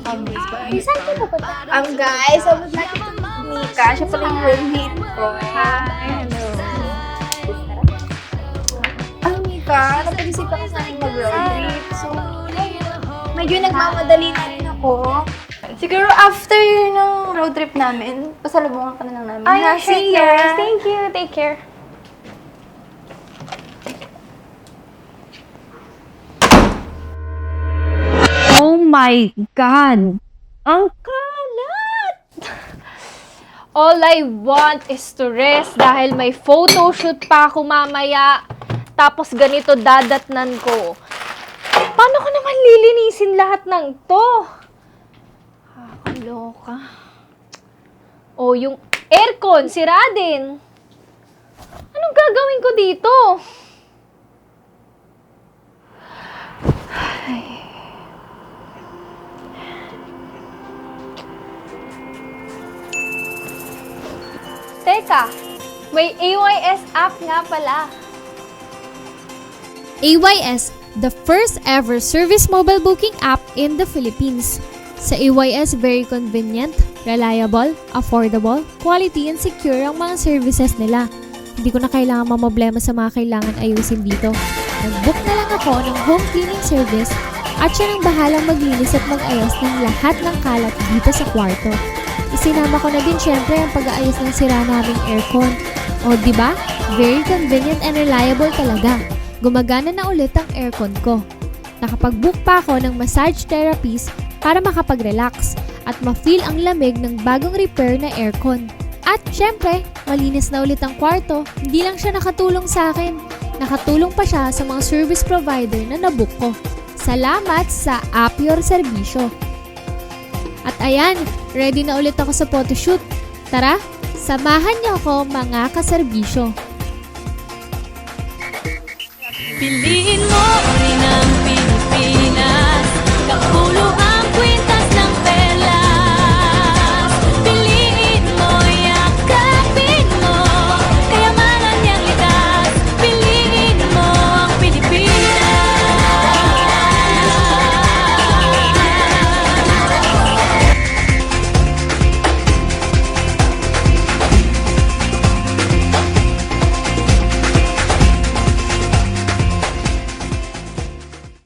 Saan ka pupunta? Guys, abot natin ito Mika. Siya pala yung roommate ko. Hello. Mika, napag-isip ka sa aking mag-road trip. So, medyo nagmamadali na rin ako. Siguro after ng road trip namin, pasalubungan ka na lang namin. Ay, See sure. ya! Thank you. Take care. Oh my God! Ang kalat! All I want is to rest dahil may photoshoot pa ako mamaya. Tapos ganito dadatnan ko. Paano ko naman lilinisin lahat ng to? Kakaloka. Oh, yung aircon, sira din. Anong gagawin ko dito? Teka, may AYS app nga pala. AYS, the first ever service mobile booking app in the Philippines. Sa AYS, very convenient, reliable, affordable, quality and secure ang mga services nila. Hindi ko na kailangan mamblema sa mga kailangan ayusin dito. Nag-book na lang ako ng home cleaning service at siya nang bahalang maglinis at mag-ayos ng lahat ng kalat dito sa kwarto. Isinama ko na din syempre ang pag-aayos ng sira naming aircon. O diba? Very convenient and reliable talaga. Gumagana na ulit ang aircon ko. Nakapag-book pa ako ng massage therapist para makapag-relax at ma-feel ang lamig ng bagong repair na aircon. At syempre, malinis na ulit ang kwarto. Hindi lang siya nakatulong sa akin. Nakatulong pa siya sa mga service provider na nabook ko. Salamat sa Apyor Serbisyo. At ayan, ready na ulit ako sa photoshoot. Tara, samahan niyo ako mga kaserbisyo. Piliin mo ang